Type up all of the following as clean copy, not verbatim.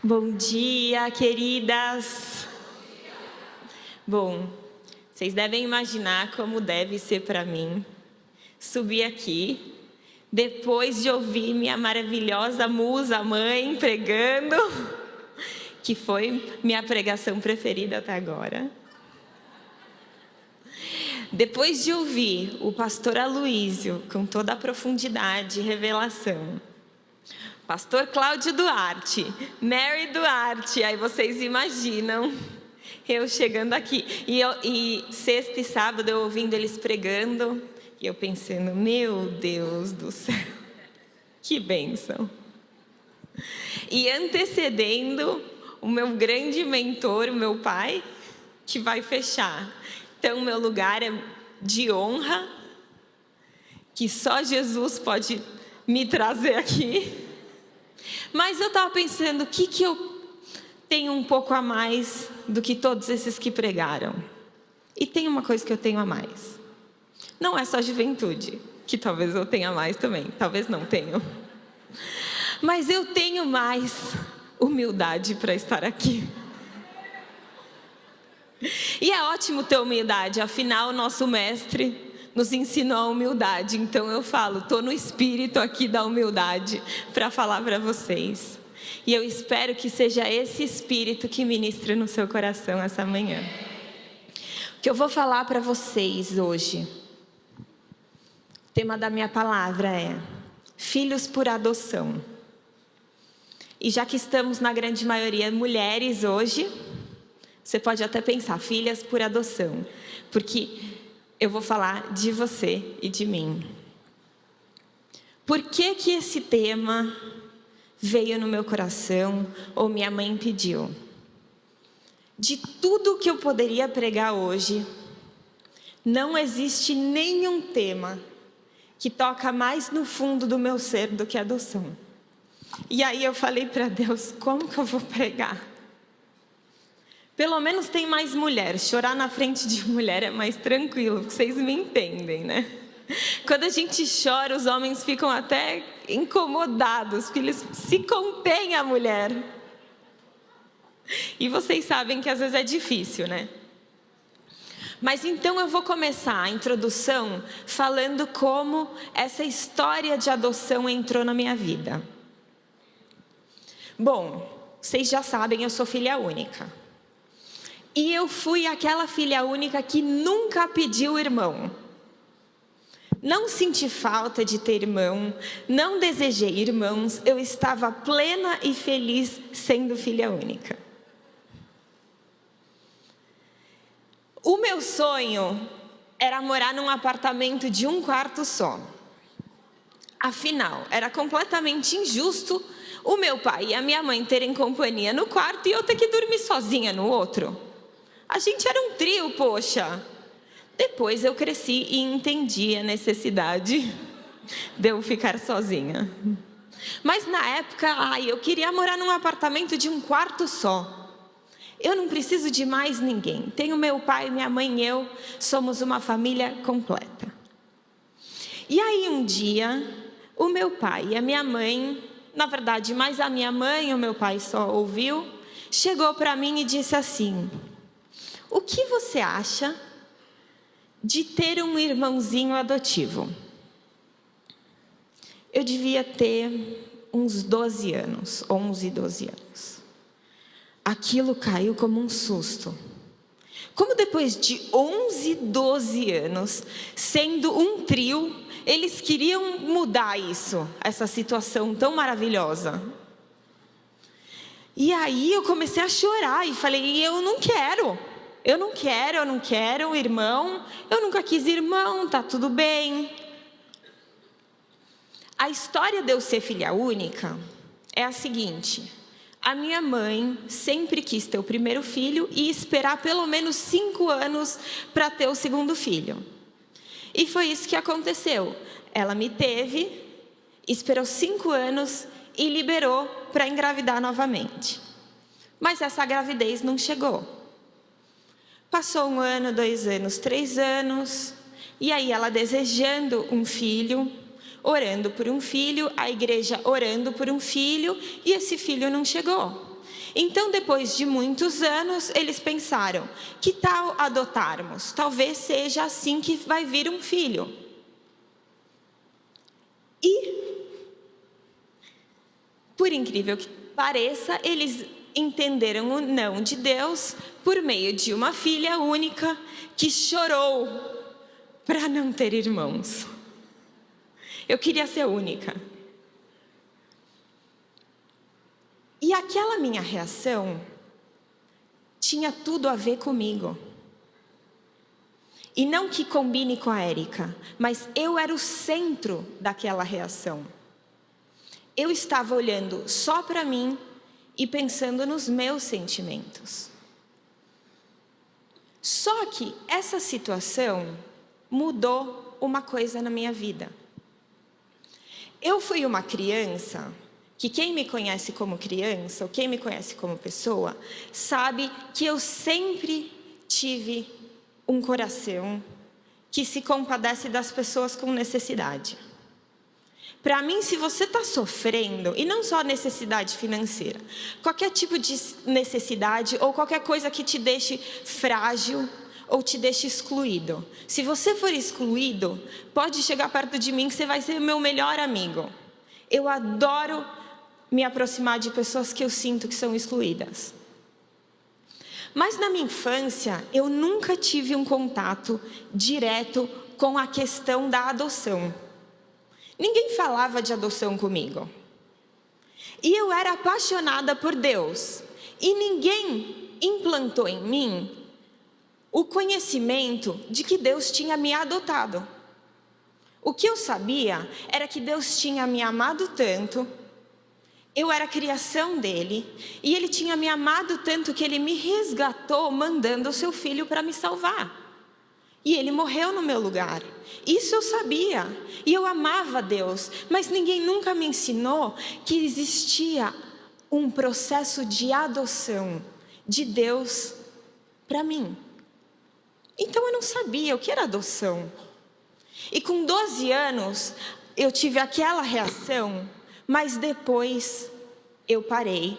Bom dia, queridas! Bom, vocês devem imaginar como deve ser para mim subir aqui, depois de ouvir minha maravilhosa musa mãe pregando, que foi minha pregação preferida até agora. Depois de ouvir o pastor Aloísio com toda a profundidade e revelação, pastor Cláudio Duarte, Mary Duarte, aí vocês imaginam eu chegando aqui. E sexta e sábado eu ouvindo eles pregando, e eu pensando, meu Deus do céu, que bênção. E antecedendo o meu grande mentor, o meu pai, que vai fechar. Então meu lugar é de honra, que só Jesus pode me trazer aqui. Mas eu estava pensando, o que eu tenho um pouco a mais do que todos esses que pregaram? E tem uma coisa que eu tenho a mais. Não é só juventude, que talvez eu tenha mais também. Talvez não tenho. Mas eu tenho mais humildade para estar aqui. E é ótimo ter humildade, afinal, nosso mestre nos ensinou a humildade. Então eu falo, estou no espírito aqui da humildade para falar para vocês. E eu espero que seja esse espírito que ministre no seu coração essa manhã. O que eu vou falar para vocês hoje, o tema da minha palavra é filhos por adoção. E já que estamos na grande maioria mulheres hoje, você pode até pensar, filhas por adoção, porque eu vou falar de você e de mim. Por que que esse tema veio no meu coração, ou minha mãe pediu? De tudo que eu poderia pregar hoje, não existe nenhum tema que toca mais no fundo do meu ser do que a adoção. E aí eu falei para Deus, como que eu vou pregar? Pelo menos tem mais mulher. Chorar na frente de mulher é mais tranquilo, vocês me entendem, né? Quando a gente chora, os homens ficam até incomodados, porque eles se contêm a mulher. E vocês sabem que às vezes é difícil, né? Mas então eu vou começar a introdução falando como essa história de adoção entrou na minha vida. Bom, vocês já sabem, eu sou filha única. E eu fui aquela filha única que nunca pediu irmão. Não senti falta de ter irmão, não desejei irmãos, eu estava plena e feliz sendo filha única. O meu sonho era morar num apartamento de um quarto só. Afinal, era completamente injusto o meu pai e a minha mãe terem companhia no quarto e eu ter que dormir sozinha no outro. A gente era um trio, poxa. Depois eu cresci e entendi a necessidade de eu ficar sozinha. Mas na época, eu queria morar num apartamento de um quarto só. Eu não preciso de mais ninguém. Tenho meu pai, minha mãe e eu, somos uma família completa. E aí um dia, o meu pai e a minha mãe, na verdade, mais a minha mãe, o meu pai só ouviu, chegou para mim e disse assim: o que você acha de ter um irmãozinho adotivo? Eu devia ter uns 12 anos, 11, 12 anos. Aquilo caiu como um susto. Como depois de 11, 12 anos, sendo um trio, eles queriam mudar isso, essa situação tão maravilhosa. E aí eu comecei a chorar e falei, eu não quero irmão, eu nunca quis irmão, tá tudo bem. A história de eu ser filha única é a seguinte: a minha mãe sempre quis ter o primeiro filho e esperar pelo menos 5 anos para ter o segundo filho. E foi isso que aconteceu. Ela me teve, esperou 5 anos e liberou para engravidar novamente. Mas essa gravidez não chegou. Passou 1 ano, 2 anos, 3 anos, e aí ela desejando um filho, orando por um filho, a igreja orando por um filho, e esse filho não chegou. Então, depois de muitos anos, eles pensaram: que tal adotarmos? Talvez seja assim que vai vir um filho. E, por incrível que pareça, eles entenderam o não de Deus por meio de uma filha única que chorou para não ter irmãos. Eu queria ser única. E aquela minha reação tinha tudo a ver comigo. E não que combine com a Érica, mas eu era o centro daquela reação. Eu estava olhando só para mim e pensando nos meus sentimentos. Só que essa situação mudou uma coisa na minha vida. Eu fui uma criança que quem me conhece como criança, ou quem me conhece como pessoa, sabe que eu sempre tive um coração que se compadece das pessoas com necessidade. Para mim, se você está sofrendo, e não só necessidade financeira, qualquer tipo de necessidade ou qualquer coisa que te deixe frágil ou te deixe excluído. Se você for excluído, pode chegar perto de mim que você vai ser meu melhor amigo. Eu adoro me aproximar de pessoas que eu sinto que são excluídas. Mas na minha infância, eu nunca tive um contato direto com a questão da adoção. Ninguém falava de adoção comigo. E eu era apaixonada por Deus. E ninguém implantou em mim o conhecimento de que Deus tinha me adotado. O que eu sabia era que Deus tinha me amado tanto, eu era a criação dele, e ele tinha me amado tanto que ele me resgatou mandando o seu filho para me salvar. E ele morreu no meu lugar. Isso eu sabia. E eu amava Deus. Mas ninguém nunca me ensinou que existia um processo de adoção de Deus para mim. Então eu não sabia o que era adoção. E com 12 anos eu tive aquela reação, mas depois eu parei,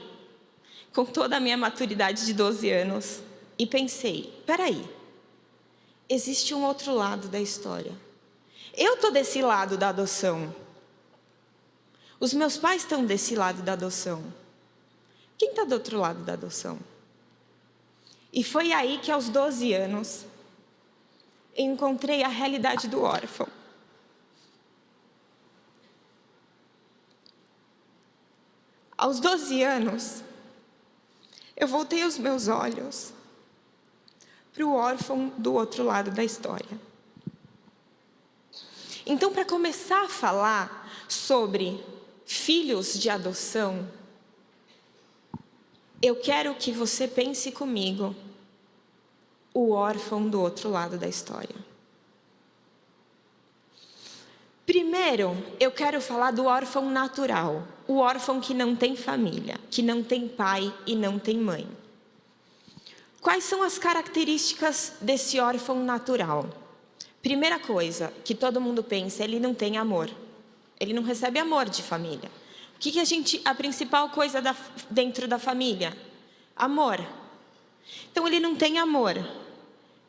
com toda a minha maturidade de 12 anos, e pensei: peraí, existe um outro lado da história. Eu estou desse lado da adoção. Os meus pais estão desse lado da adoção. Quem está do outro lado da adoção? E foi aí que aos 12 anos, eu encontrei a realidade do órfão. Aos 12 anos, eu voltei os meus olhos para o órfão do outro lado da história. Então, para começar a falar sobre filhos de adoção, eu quero que você pense comigo o órfão do outro lado da história. Primeiro, eu quero falar do órfão natural, o órfão que não tem família, que não tem pai e não tem mãe. Quais são as características desse órfão natural? Primeira coisa que todo mundo pensa: ele não tem amor. Ele não recebe amor de família. O que a principal coisa dentro da família? Amor. Então ele não tem amor,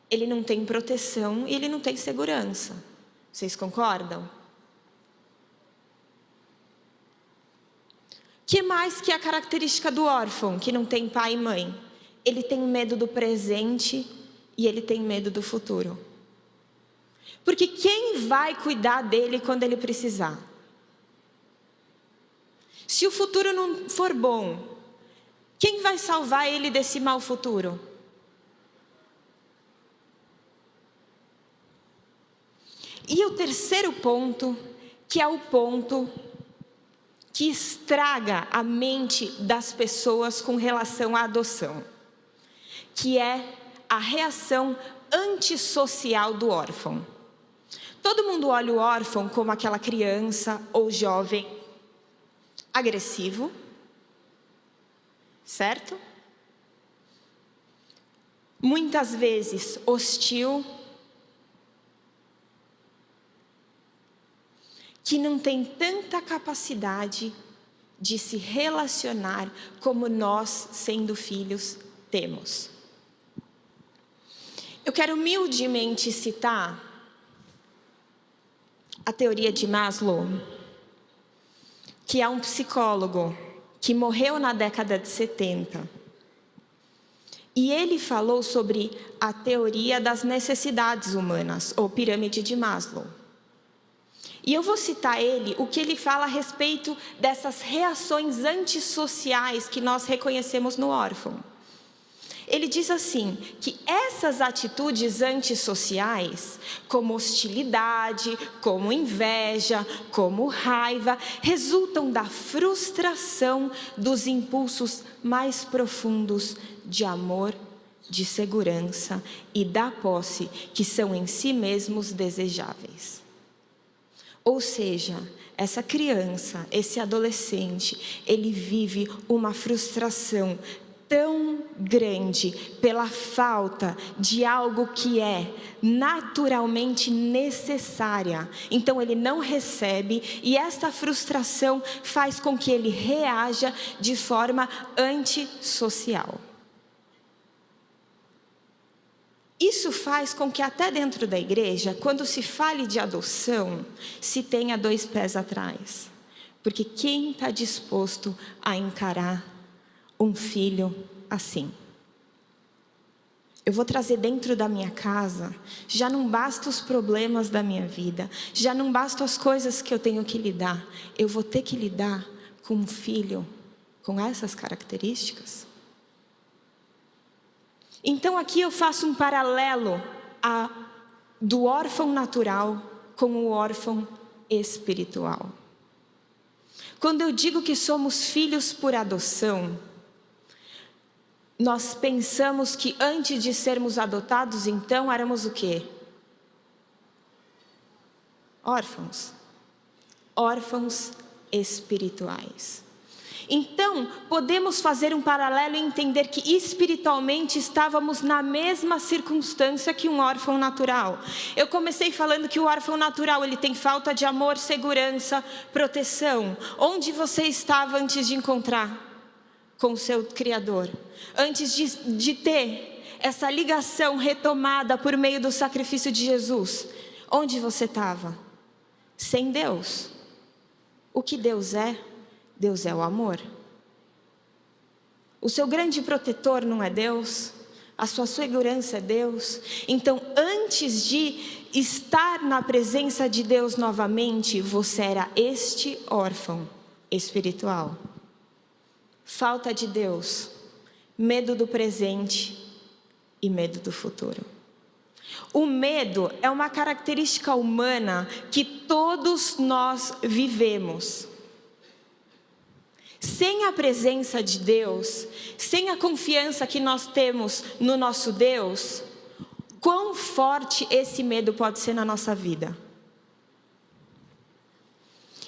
ele não tem proteção e ele não tem segurança. Vocês concordam? Que mais que a característica do órfão, que não tem pai e mãe? Ele tem medo do presente e ele tem medo do futuro. Porque quem vai cuidar dele quando ele precisar? Se o futuro não for bom, quem vai salvar ele desse mau futuro? E o terceiro ponto, que é o ponto que estraga a mente das pessoas com relação à adoção, que é a reação antissocial do órfão. Todo mundo olha o órfão como aquela criança ou jovem agressivo, certo? Muitas vezes hostil, que não tem tanta capacidade de se relacionar como nós, sendo filhos, temos. Eu quero humildemente citar a teoria de Maslow, que é um psicólogo que morreu na década de 70. E ele falou sobre a teoria das necessidades humanas, ou pirâmide de Maslow. E eu vou citar ele, o que ele fala a respeito dessas reações antissociais que nós reconhecemos no órfão. Ele diz assim, que essas atitudes antissociais, como hostilidade, como inveja, como raiva, resultam da frustração dos impulsos mais profundos de amor, de segurança e da posse, que são em si mesmos desejáveis. Ou seja, essa criança, esse adolescente, ele vive uma frustração tão grande pela falta de algo que é naturalmente necessária. Então ele não recebe, e esta frustração faz com que ele reaja de forma antissocial. Isso faz com que até dentro da igreja, quando se fale de adoção, se tenha 2 pés atrás. Porque quem está disposto a encarar um filho assim? Eu vou trazer dentro da minha casa, já não basta os problemas da minha vida, já não basta as coisas que eu tenho que lidar, eu vou ter que lidar com um filho com essas características? Então aqui eu faço um paralelo do órfão natural com o órfão espiritual. Quando eu digo que somos filhos por adoção, nós pensamos que antes de sermos adotados, então, éramos o quê? Órfãos. Órfãos espirituais. Então, podemos fazer um paralelo e entender que espiritualmente estávamos na mesma circunstância que um órfão natural. Eu comecei falando que o órfão natural, ele tem falta de amor, segurança, proteção. Onde você estava antes de encontrar com o seu Criador? Antes de ter essa ligação retomada por meio do sacrifício de Jesus, onde você estava? Sem Deus. O que Deus é? Deus é o amor. O seu grande protetor não é Deus? A sua segurança é Deus? Então, antes de estar na presença de Deus novamente, você era este órfão espiritual. Falta de Deus, medo do presente e medo do futuro. O medo é uma característica humana que todos nós vivemos. Sem a presença de Deus, sem a confiança que nós temos no nosso Deus, quão forte esse medo pode ser na nossa vida?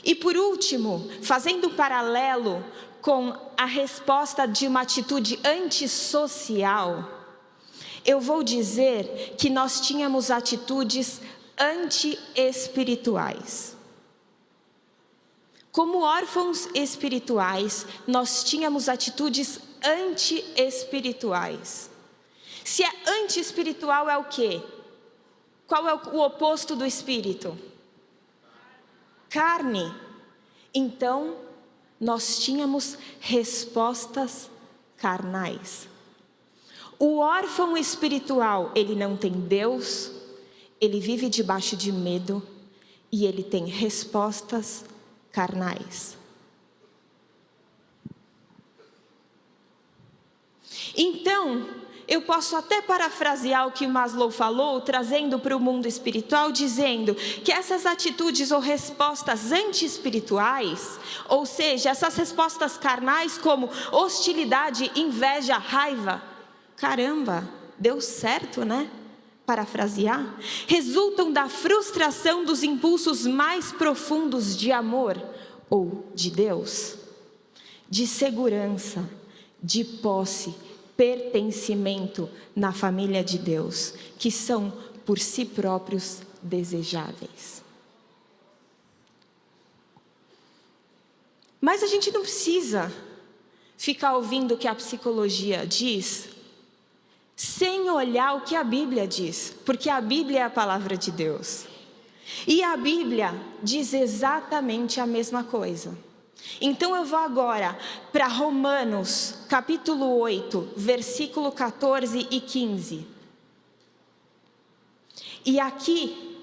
E por último, fazendo um paralelo com a resposta de uma atitude antissocial, eu vou dizer que nós tínhamos atitudes anti-espirituais. Como órfãos espirituais, nós tínhamos atitudes anti-espirituais. Se é anti-espiritual, é o quê? Qual é o oposto do espírito? Carne. Então, nós tínhamos respostas carnais. O órfão espiritual, ele não tem Deus, ele vive debaixo de medo e ele tem respostas carnais. Então, eu posso até parafrasear o que Maslow falou, trazendo para o mundo espiritual, dizendo que essas atitudes ou respostas anti-espirituais, ou seja, essas respostas carnais como hostilidade, inveja, raiva, caramba, deu certo, né? Parafrasear, resultam da frustração dos impulsos mais profundos de amor ou de Deus, de segurança, de posse, pertencimento na família de Deus, que são por si próprios desejáveis. Mas a gente não precisa ficar ouvindo o que a psicologia diz, sem olhar o que a Bíblia diz, porque a Bíblia é a palavra de Deus. E a Bíblia diz exatamente a mesma coisa. Então eu vou agora para Romanos, capítulo 8, versículo 14 e 15. E aqui,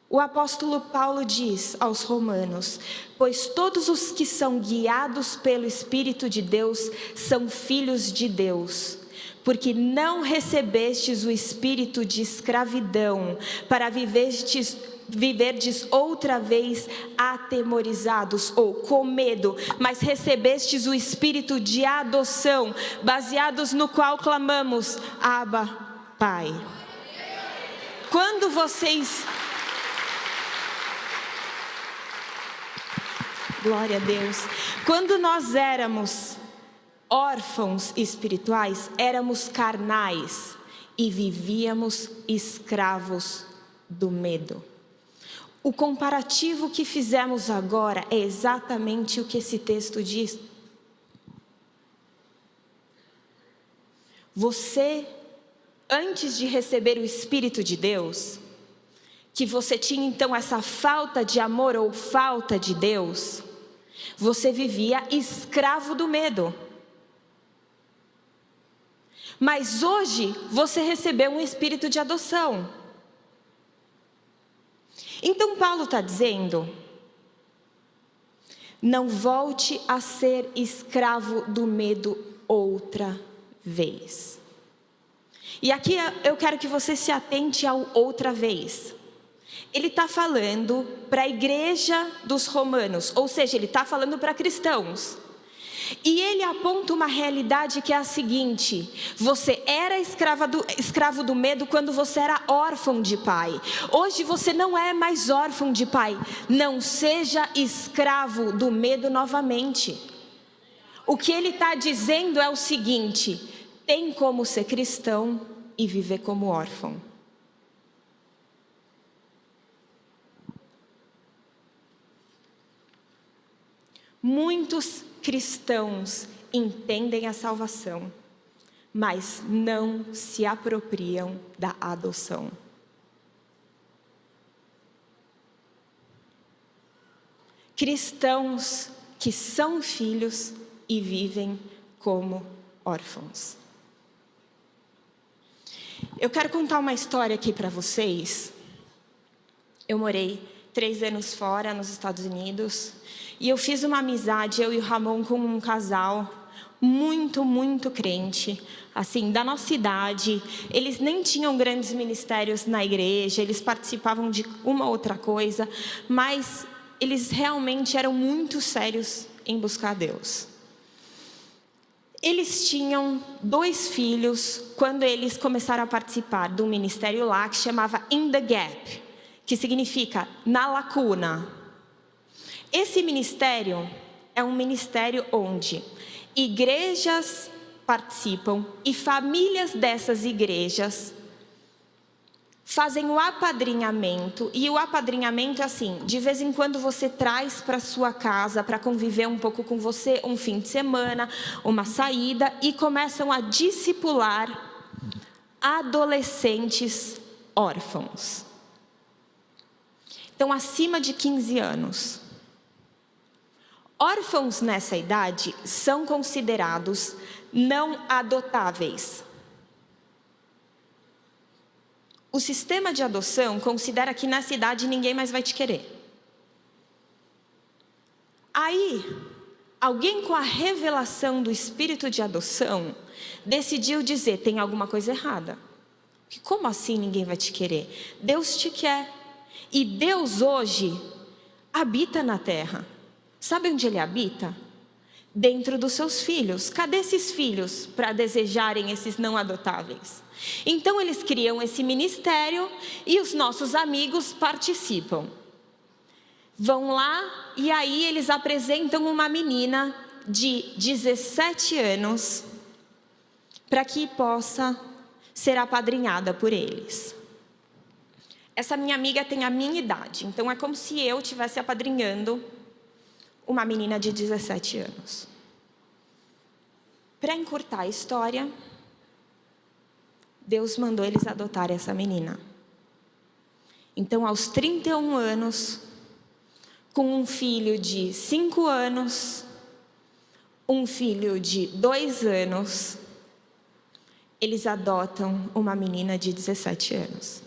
o apóstolo Paulo diz aos romanos: pois todos os que são guiados pelo Espírito de Deus são filhos de Deus. Porque não recebestes o espírito de escravidão, para viverdes outra vez atemorizados ou com medo, mas recebestes o espírito de adoção, baseados no qual clamamos: Abba, Pai. Quando vocês... Glória a Deus. Quando nós éramos órfãos espirituais, éramos carnais e vivíamos escravos do medo. O comparativo que fizemos agora é exatamente o que esse texto diz. Você, antes de receber o Espírito de Deus, que você tinha então essa falta de amor ou falta de Deus, você vivia escravo do medo. Mas hoje você recebeu um espírito de adoção. Então Paulo está dizendo: não volte a ser escravo do medo outra vez. E aqui eu quero que você se atente ao outra vez. Ele está falando para a igreja dos romanos, ou seja, ele está falando para cristãos. E ele aponta uma realidade que é a seguinte: você era escravo do medo quando você era órfão de pai. Hoje você não é mais órfão de pai. Não seja escravo do medo novamente. O que ele está dizendo é o seguinte: tem como ser cristão e viver como órfão. Muitos cristãos entendem a salvação, mas não se apropriam da adoção. Cristãos que são filhos e vivem como órfãos. Eu quero contar uma história aqui para vocês. Eu morei 3 anos fora, nos Estados Unidos, e eu fiz uma amizade, eu e o Ramon, com um casal muito crente, assim, da nossa idade. Eles nem tinham grandes ministérios na igreja, eles participavam de uma outra coisa, mas eles realmente eram muito sérios em buscar Deus. Eles tinham 2 filhos quando eles começaram a participar de um ministério lá que chamava In the Gap, que significa na lacuna. Esse ministério é um ministério onde igrejas participam e famílias dessas igrejas fazem o apadrinhamento. E o apadrinhamento é assim: de vez em quando você traz para sua casa para conviver um pouco com você, um fim de semana, uma saída, e começam a discipular adolescentes órfãos. Então, acima de 15 anos. Órfãos nessa idade são considerados não adotáveis. O sistema de adoção considera que nessa idade ninguém mais vai te querer. Aí, alguém com a revelação do espírito de adoção decidiu dizer: tem alguma coisa errada. Como assim ninguém vai te querer? Deus te quer. E Deus hoje habita na terra. Sabe onde Ele habita? Dentro dos seus filhos. Cadê esses filhos para desejarem esses não adotáveis? Então eles criam esse ministério e os nossos amigos participam. Vão lá e aí eles apresentam uma menina de 17 anos para que possa ser apadrinhada por eles. Essa minha amiga tem a minha idade, então é como se eu estivesse apadrinhando uma menina de 17 anos. Para encurtar a história, Deus mandou eles adotarem essa menina. Então, aos 31 anos, com um filho de 5 anos, um filho de 2 anos, eles adotam uma menina de 17 anos.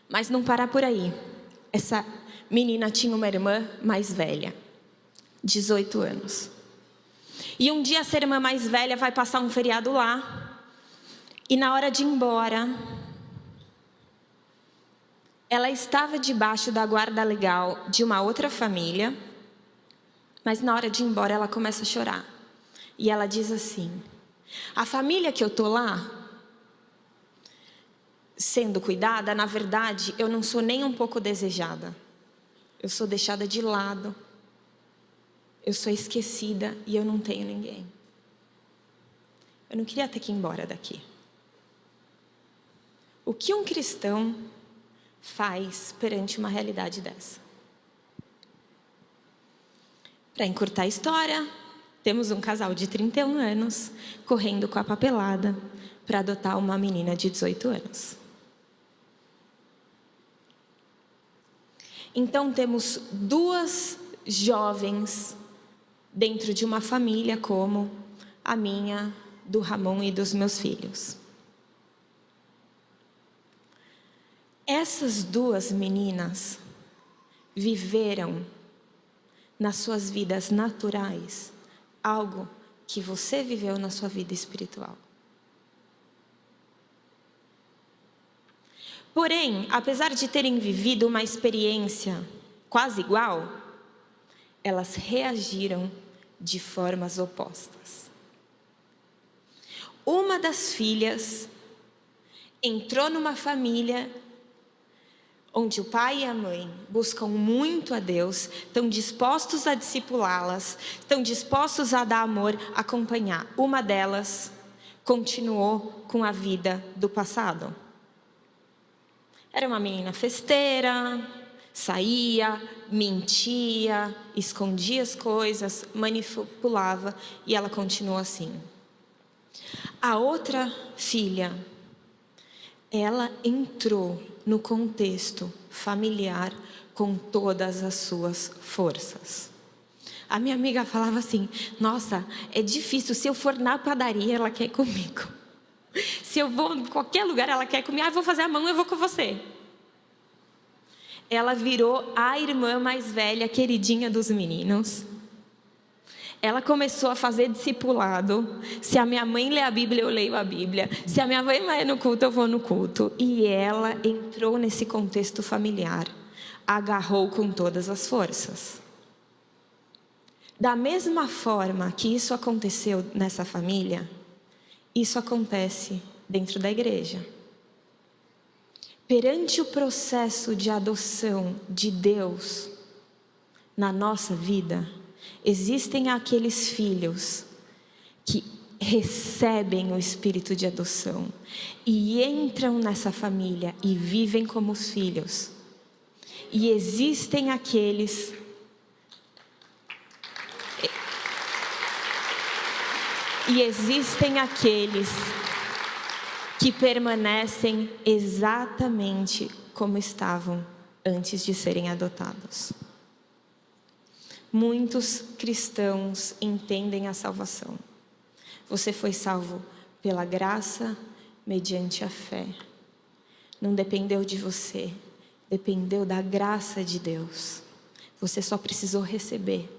Mas não para por aí. Essa menina tinha uma irmã mais velha, 18 anos. E um dia essa irmã mais velha vai passar um feriado lá. E na hora de ir embora, ela estava debaixo da guarda legal de uma outra família. Mas na hora de ir embora ela começa a chorar. E ela diz assim: a família que eu tô lá sendo cuidada, na verdade, eu não sou nem um pouco desejada. Eu sou deixada de lado. Eu sou esquecida e eu não tenho ninguém. Eu não queria ter que ir embora daqui. O que um cristão faz perante uma realidade dessa? Para encurtar a história, temos um casal de 31 anos correndo com a papelada para adotar uma menina de 18 anos. Então temos 2 jovens dentro de uma família como a minha, do Ramon e dos meus filhos. Essas 2 meninas viveram nas suas vidas naturais algo que você viveu na sua vida espiritual. Porém, apesar de terem vivido uma experiência quase igual, elas reagiram de formas opostas. Uma das filhas entrou numa família onde o pai e a mãe buscam muito a Deus, estão dispostos a discipulá-las, estão dispostos a dar amor, acompanhar. Uma delas continuou com a vida do passado. Era uma menina festeira, saía, mentia, escondia as coisas, manipulava, e ela continuou assim. A outra filha, ela entrou no contexto familiar com todas as suas forças. A minha amiga falava assim: nossa, é difícil, se eu for na padaria, ela quer ir comigo. Se eu vou em qualquer lugar, ela quer ir comigo. Eu vou fazer a mão, eu vou com você. Ela virou a irmã mais velha, queridinha dos meninos. Ela começou a fazer discipulado. Se a minha mãe lê a Bíblia, eu leio a Bíblia. Se a minha mãe vai no culto, eu vou no culto. E ela entrou nesse contexto familiar. Agarrou com todas as forças. Da mesma forma que isso aconteceu nessa família, isso acontece dentro da igreja. Perante o processo de adoção de Deus na nossa vida, existem aqueles filhos que recebem o espírito de adoção e entram nessa família e vivem como os filhos. E existem aqueles que permanecem exatamente como estavam antes de serem adotados. Muitos cristãos entendem a salvação. Você foi salvo pela graça, mediante a fé. Não dependeu de você, dependeu da graça de Deus. Você só precisou receber.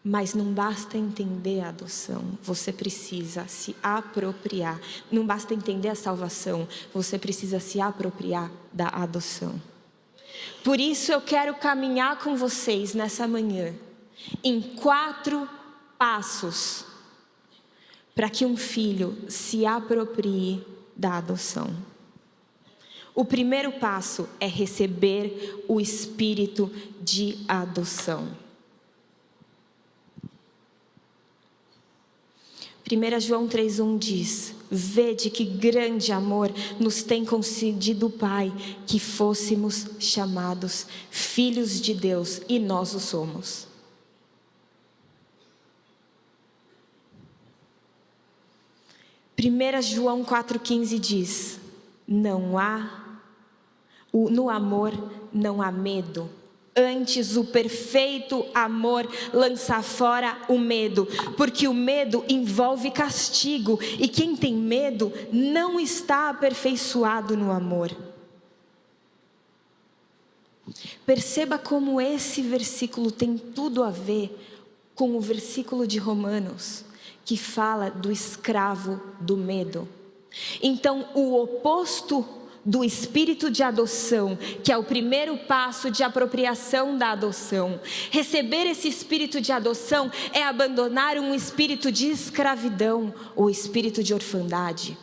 Mas não basta entender a adoção, você precisa se apropriar. Não basta entender a salvação, você precisa se apropriar da adoção. Por isso eu quero caminhar com vocês nessa manhã em 4 passos para que um filho se aproprie da adoção. O primeiro passo é receber o espírito de adoção. 1 João 3,1 diz: vede que grande amor nos tem concedido o Pai, que fôssemos chamados filhos de Deus, e nós o somos. Primeira João 4,15 diz: no amor não há medo. Antes, o perfeito amor lança fora o medo, porque o medo envolve castigo, e quem tem medo não está aperfeiçoado no amor. Perceba como esse versículo tem tudo a ver com o versículo de Romanos, que fala do escravo do medo. Então, o oposto do espírito de adoção, que é o primeiro passo de apropriação da adoção. Receber esse espírito de adoção é abandonar um espírito de escravidão, ou espírito de orfandade.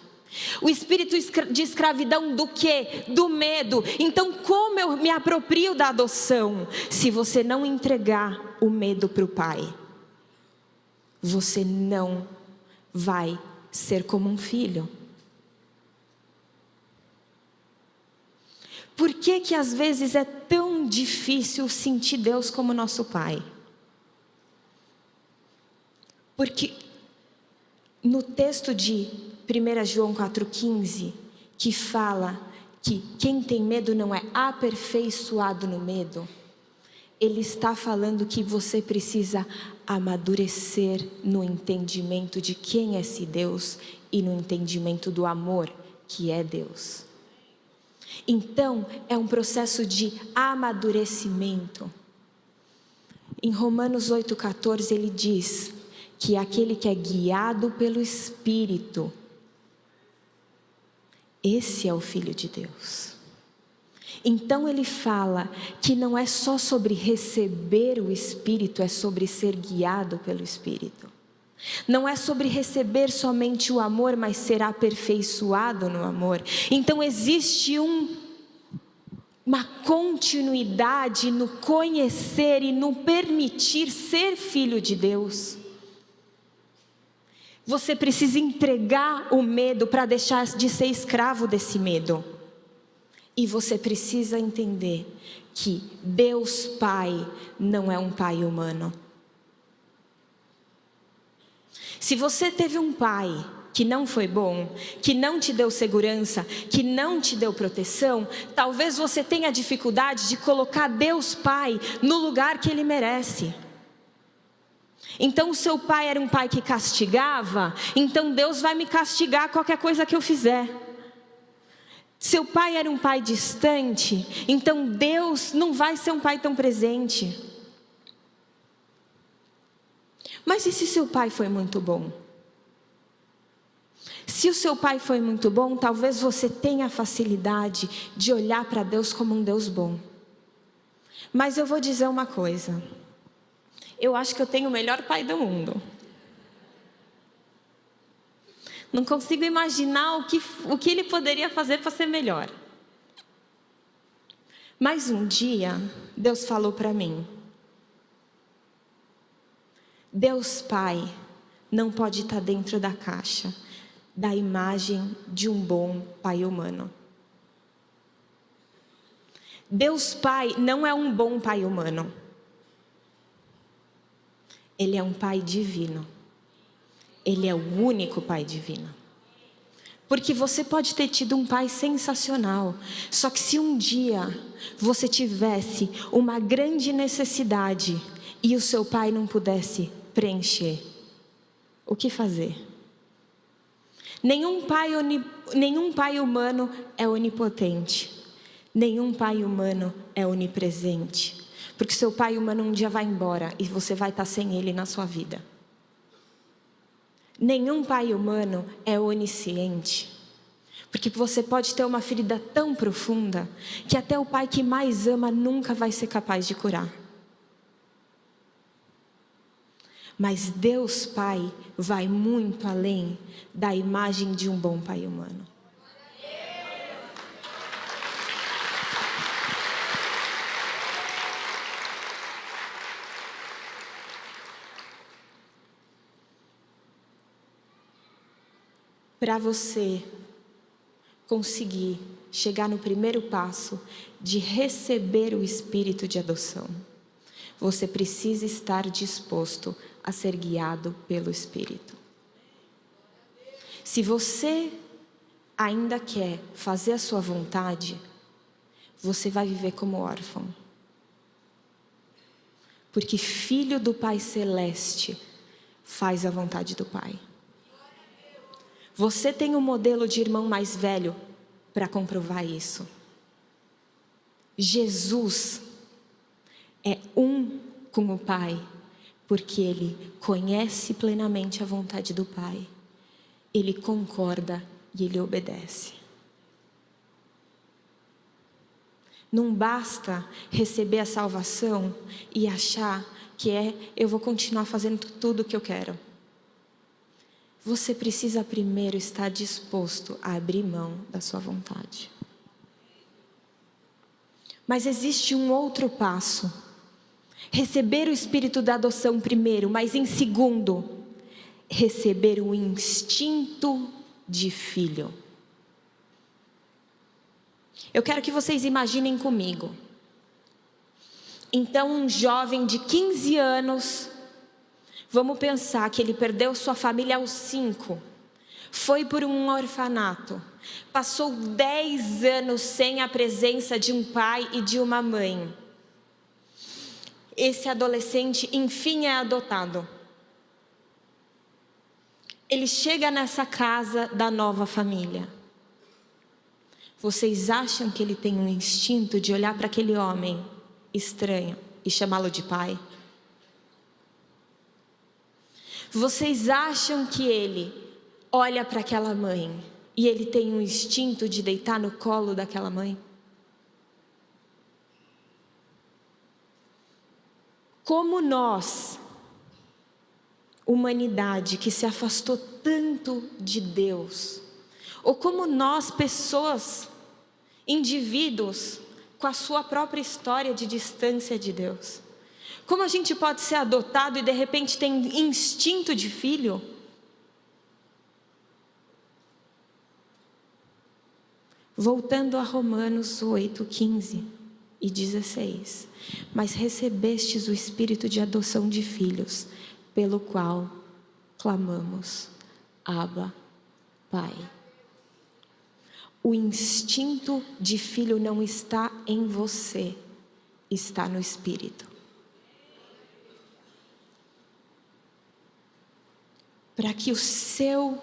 O espírito de escravidão do quê? Do medo. Então, como eu me aproprio da adoção? Se você não entregar o medo para o Pai, você não vai ser como um filho. Por que que às vezes é tão difícil sentir Deus como nosso Pai? Porque no texto de 1 João 4,15, que fala que quem tem medo não é aperfeiçoado no medo, ele está falando que você precisa amadurecer no entendimento de quem é esse Deus e no entendimento do amor que é Deus. Então, é um processo de amadurecimento. Em Romanos 8,14 ele diz que aquele que é guiado pelo Espírito, esse é o Filho de Deus. Então ele fala que não é só sobre receber o Espírito, é sobre ser guiado pelo Espírito. Não é sobre receber somente o amor, mas ser aperfeiçoado no amor. Então existe uma continuidade no conhecer e no permitir ser filho de Deus. Você precisa entregar o medo para deixar de ser escravo desse medo. E você precisa entender que Deus Pai não é um pai humano. Se você teve um pai que não foi bom, que não te deu segurança, que não te deu proteção, talvez você tenha dificuldade de colocar Deus Pai no lugar que Ele merece. Então o seu pai era um pai que castigava, então Deus vai me castigar qualquer coisa que eu fizer. Seu pai era um pai distante, então Deus não vai ser um pai tão presente. Mas e se seu pai foi muito bom? Se o seu pai foi muito bom, talvez você tenha facilidade de olhar para Deus como um Deus bom. Mas eu vou dizer uma coisa. Eu acho que eu tenho o melhor pai do mundo. Não consigo imaginar o que ele poderia fazer para ser melhor. Mas um dia, Deus falou para mim: Deus Pai não pode estar dentro da caixa da imagem de um bom pai humano. Deus Pai não é um bom pai humano. Ele é um pai divino. Ele é o único pai divino. Porque você pode ter tido um pai sensacional, só que se um dia você tivesse uma grande necessidade e o seu pai não pudesse preencher, o que fazer? Nenhum pai humano é onipotente. Nenhum pai humano é onipresente. Porque seu pai humano um dia vai embora e você vai estar sem ele na sua vida. Nenhum pai humano é onisciente. Porque você pode ter uma ferida tão profunda que até o pai que mais ama nunca vai ser capaz de curar. Mas Deus Pai vai muito além da imagem de um bom pai humano. Para você conseguir chegar no primeiro passo de receber o espírito de adoção, você precisa estar disposto a ser guiado pelo Espírito. Se você ainda quer fazer a sua vontade, você vai viver como órfão. Porque filho do Pai Celeste faz a vontade do Pai. Você tem um modelo de irmão mais velho para comprovar isso. Jesus é um com o Pai, porque Ele conhece plenamente a vontade do Pai. Ele concorda e Ele obedece. Não basta receber a salvação e achar que eu vou continuar fazendo tudo o que eu quero. Você precisa primeiro estar disposto a abrir mão da sua vontade. Mas existe um outro passo. Receber o espírito da adoção primeiro, mas em segundo, receber o instinto de filho. Eu quero que vocês imaginem comigo. Então, um jovem de 15 anos, vamos pensar que ele perdeu sua família aos 5, foi por um orfanato, passou 10 anos sem a presença de um pai e de uma mãe. Esse adolescente, enfim, é adotado. Ele chega nessa casa da nova família. Vocês acham que ele tem um instinto de olhar para aquele homem estranho e chamá-lo de pai? Vocês acham que ele olha para aquela mãe e ele tem um instinto de deitar no colo daquela mãe? Como nós, humanidade que se afastou tanto de Deus, ou como nós, pessoas, indivíduos, com a sua própria história de distância de Deus, como a gente pode ser adotado e de repente tem instinto de filho? Voltando a Romanos 8, 15 e 16. Mas recebestes o espírito de adoção de filhos, pelo qual clamamos, Abba, Pai. O instinto de filho não está em você, está no Espírito. Para que o seu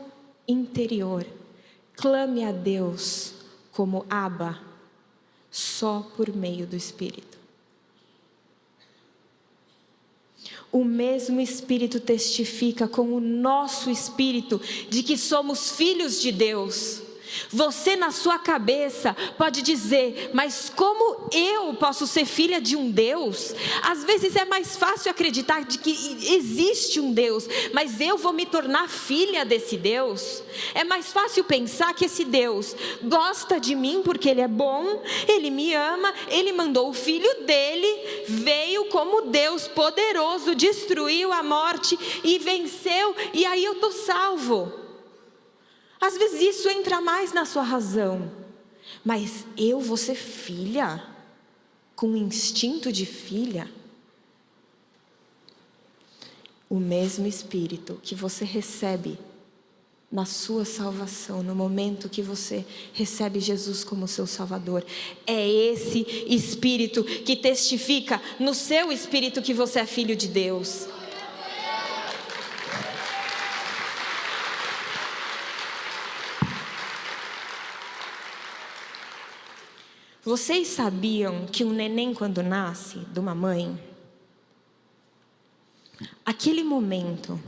interior clame a Deus como Abba, só por meio do Espírito. O mesmo Espírito testifica com o nosso espírito de que somos filhos de Deus. Você na sua cabeça pode dizer, mas como eu posso ser filha de um Deus? Às vezes é mais fácil acreditar de que existe um Deus, mas eu vou me tornar filha desse Deus? É mais fácil pensar que esse Deus gosta de mim porque Ele é bom, Ele me ama, Ele mandou o Filho dEle, veio como Deus poderoso, destruiu a morte e venceu, e aí eu estou salvo. Às vezes isso entra mais na sua razão. Mas eu vou ser filha? Com instinto de filha? O mesmo Espírito que você recebe na sua salvação, no momento que você recebe Jesus como seu Salvador, é esse Espírito que testifica no seu espírito que você é filho de Deus. Vocês sabiam que um neném, quando nasce de uma mãe, aquele momento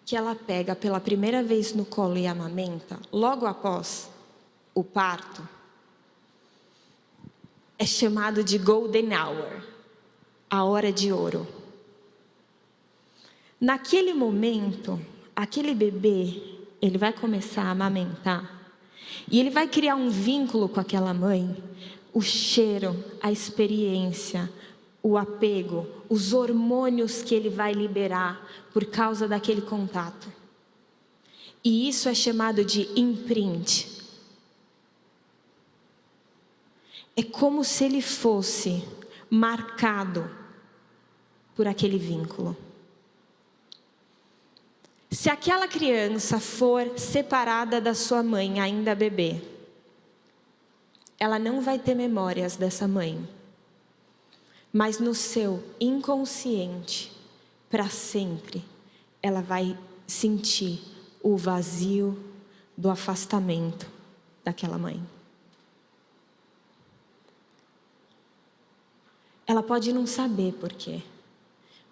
que ela pega pela primeira vez no colo e amamenta, logo após o parto, é chamado de Golden Hour, a hora de ouro. Naquele momento, aquele bebê, ele vai começar a amamentar, e ele vai criar um vínculo com aquela mãe, o cheiro, a experiência, o apego, os hormônios que ele vai liberar por causa daquele contato. E isso é chamado de imprint. É como se ele fosse marcado por aquele vínculo. Se aquela criança for separada da sua mãe, ainda bebê, ela não vai ter memórias dessa mãe. Mas no seu inconsciente, para sempre, ela vai sentir o vazio do afastamento daquela mãe. Ela pode não saber por quê,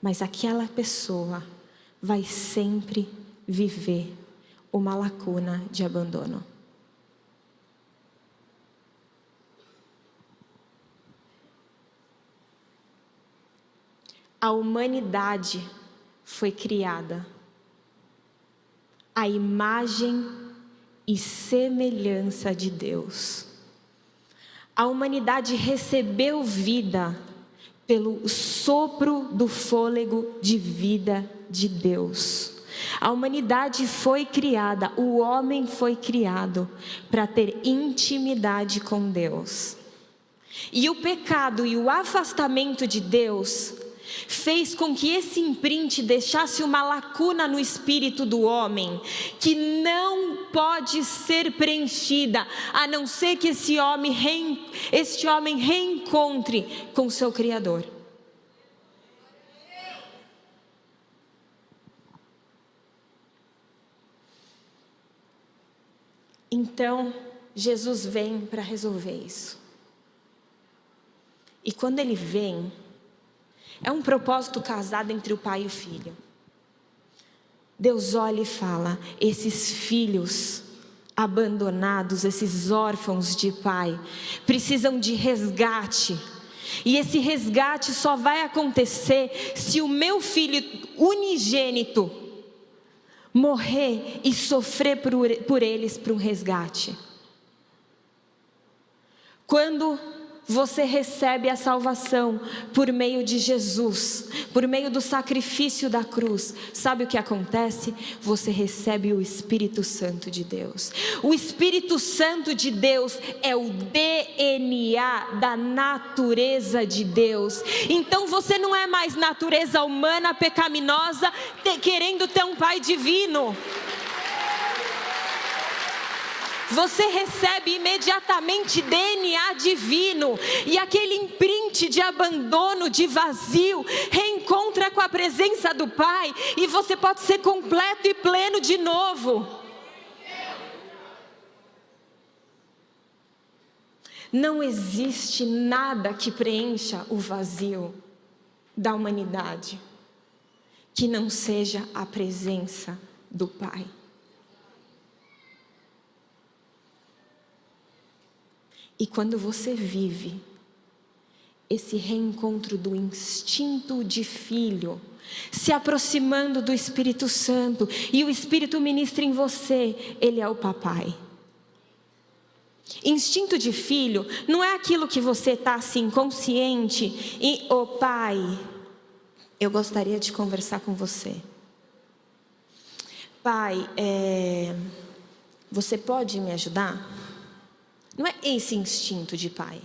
mas aquela pessoa vai sempre viver uma lacuna de abandono. A humanidade foi criada à imagem e semelhança de Deus. A humanidade recebeu vida pelo sopro do fôlego de vida de Deus. A humanidade foi criada, o homem foi criado para ter intimidade com Deus. E o pecado e o afastamento de Deus fez com que esse imprint deixasse uma lacuna no espírito do homem, que não pode ser preenchida, a não ser que este homem reencontre com seu Criador. Então, Jesus vem para resolver isso. E quando ele vem, é um propósito casado entre o pai e o filho. Deus olha e fala: esses filhos abandonados, esses órfãos de pai, precisam de resgate. E esse resgate só vai acontecer se o meu filho unigênito morrer e sofrer por eles para um resgate. Quando você recebe a salvação por meio de Jesus, por meio do sacrifício da cruz, sabe o que acontece? Você recebe o Espírito Santo de Deus. O Espírito Santo de Deus é o DNA da natureza de Deus. Então você não é mais natureza humana pecaminosa, querendo ter um pai divino. Você recebe imediatamente DNA divino, e aquele imprint de abandono, de vazio, reencontra com a presença do Pai, e você pode ser completo e pleno de novo. Não existe nada que preencha o vazio da humanidade que não seja a presença do Pai. E quando você vive esse reencontro do instinto de filho, se aproximando do Espírito Santo, e o Espírito ministra em você, ele é o papai. Instinto de filho não é aquilo que você está assim consciente e, pai, eu gostaria de conversar com você. Pai, você pode me ajudar? Não é esse instinto de pai.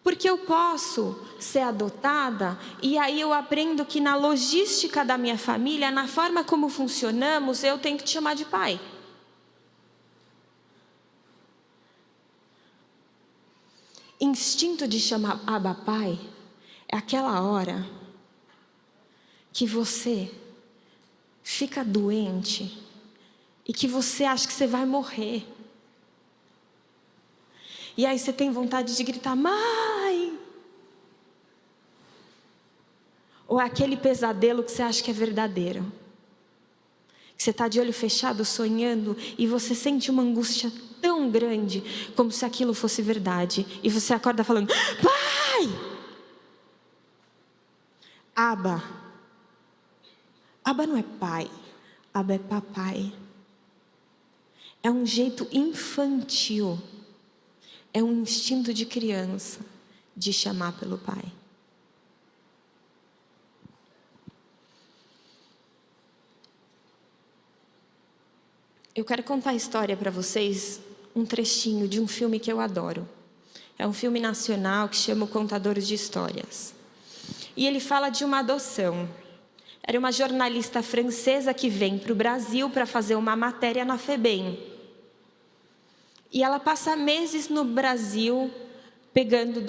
Porque eu posso ser adotada e aí eu aprendo que na logística da minha família, na forma como funcionamos, eu tenho que te chamar de pai. Instinto de chamar Abba Pai é aquela hora que você fica doente e que você acha que você vai morrer. E aí você tem vontade de gritar: mãe! Ou aquele pesadelo que você acha que é verdadeiro. Que você está de olho fechado, sonhando, e você sente uma angústia tão grande, como se aquilo fosse verdade. E você acorda falando: pai! Abba. Abba não é pai, Abba é papai. É um jeito infantil. É um instinto de criança de chamar pelo pai. Eu quero contar a história para vocês, um trechinho de um filme que eu adoro. É um filme nacional que chama O Contador de Histórias. E ele fala de uma adoção. Era uma jornalista francesa que vem para o Brasil para fazer uma matéria na FEBEM. E ela passa meses no Brasil pegando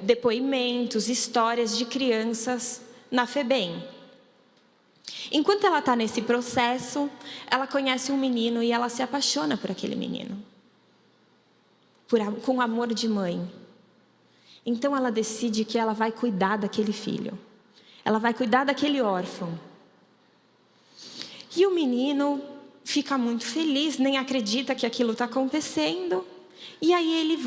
depoimentos, histórias de crianças na FEBEM. Enquanto ela está nesse processo, ela conhece um menino e ela se apaixona por aquele menino. Com amor de mãe. Então ela decide que ela vai cuidar daquele filho. Ela vai cuidar daquele órfão. E o menino fica muito feliz, nem acredita que aquilo está acontecendo. E aí ele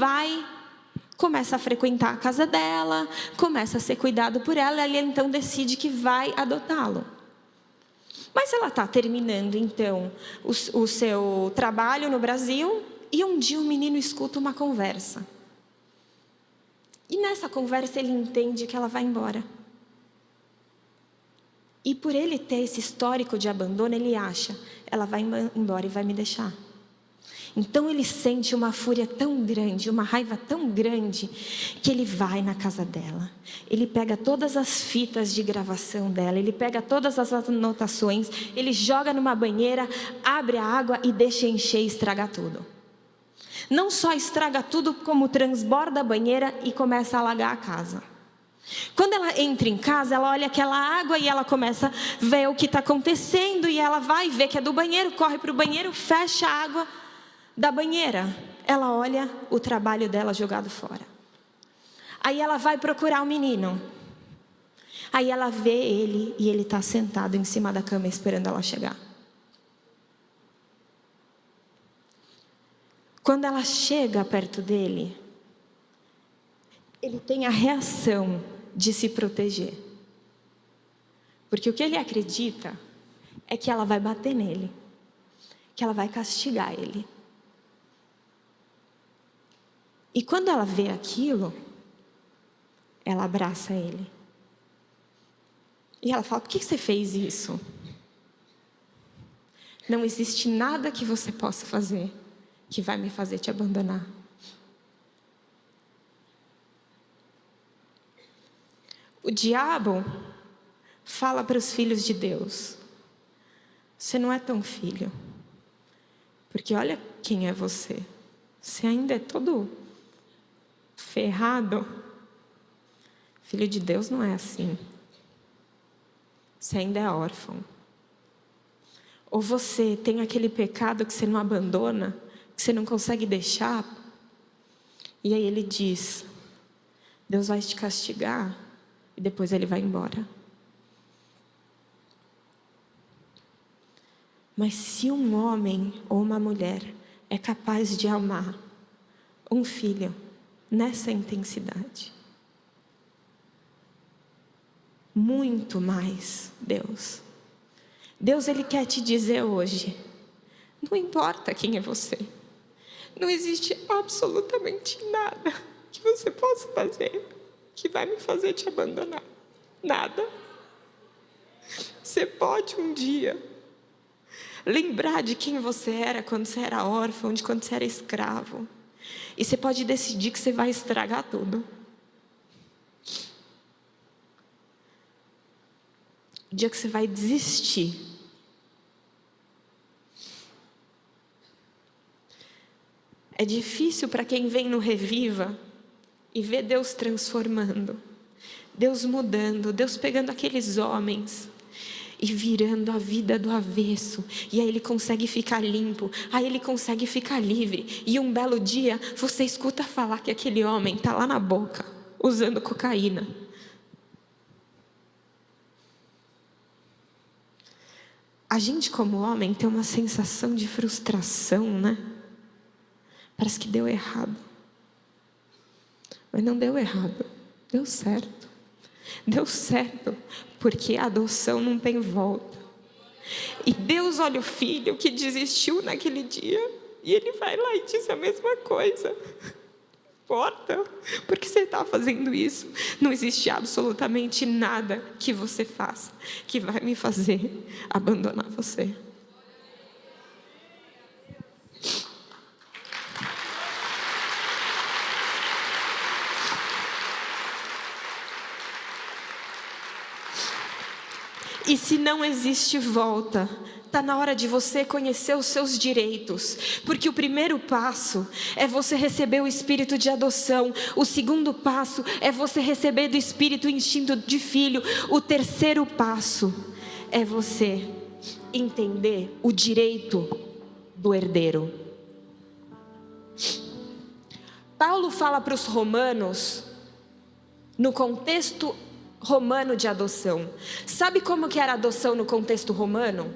começa a frequentar a casa dela, começa a ser cuidado por ela, e ele então decide que vai adotá-lo. Mas ela está terminando então o seu trabalho no Brasil, e um dia o menino escuta uma conversa. E nessa conversa ele entende que ela vai embora. E por ele ter esse histórico de abandono, ele acha, ela vai embora e vai me deixar. Então ele sente uma fúria tão grande, uma raiva tão grande, que ele vai na casa dela. Ele pega todas as fitas de gravação dela, ele pega todas as anotações, ele joga numa banheira, abre a água e deixa encher e estragar tudo. Não só estraga tudo, como transborda a banheira e começa a alagar a casa. Quando ela entra em casa, ela olha aquela água e ela começa a ver o que está acontecendo, e ela vai ver que é do banheiro, corre para o banheiro, fecha a água da banheira. Ela olha o trabalho dela jogado fora. Aí ela vai procurar o menino. Aí ela vê ele e ele está sentado em cima da cama esperando ela chegar. Quando ela chega perto dele, ele tem a reação de se proteger. Porque o que ele acredita é que ela vai bater nele, que ela vai castigar ele. E quando ela vê aquilo, ela abraça ele. E ela fala: por que você fez isso? Não existe nada que você possa fazer que vai me fazer te abandonar. O diabo fala para os filhos de Deus: você não é tão filho, porque olha quem é você. Você ainda é todo ferrado. Filho de Deus não é assim. Você ainda é órfão. Ou você tem aquele pecado que você não abandona, que você não consegue deixar. E aí ele diz: Deus vai te castigar e depois ele vai embora. Mas se um homem ou uma mulher é capaz de amar um filho nessa intensidade, muito mais Deus. Deus, Ele quer te dizer hoje: não importa quem é você, não existe absolutamente nada que você possa fazer que vai me fazer te abandonar. Nada. Você pode um dia lembrar de quem você era quando você era órfão, de quando você era escravo. E você pode decidir que você vai estragar tudo. O dia que você vai desistir. É difícil para quem vem no Reviva e vê Deus transformando, Deus mudando, Deus pegando aqueles homens e virando a vida do avesso. E aí ele consegue ficar limpo, aí ele consegue ficar livre. E um belo dia você escuta falar que aquele homem está lá na boca, usando cocaína. A gente como homem tem uma sensação de frustração, né? Parece que deu errado. Mas não deu errado, deu certo. Deu certo, porque a adoção não tem volta. E Deus olha o filho que desistiu naquele dia, e Ele vai lá e diz a mesma coisa. Não importa, porque você está fazendo isso. Não existe absolutamente nada que você faça que vai me fazer abandonar você. E se não existe volta, está na hora de você conhecer os seus direitos, porque o primeiro passo é você receber o espírito de adoção, o segundo passo é você receber do espírito o instinto de filho, o terceiro passo é você entender o direito do herdeiro. Paulo fala para os romanos, no contexto romano de adoção. Sabe como que era a adoção no contexto romano?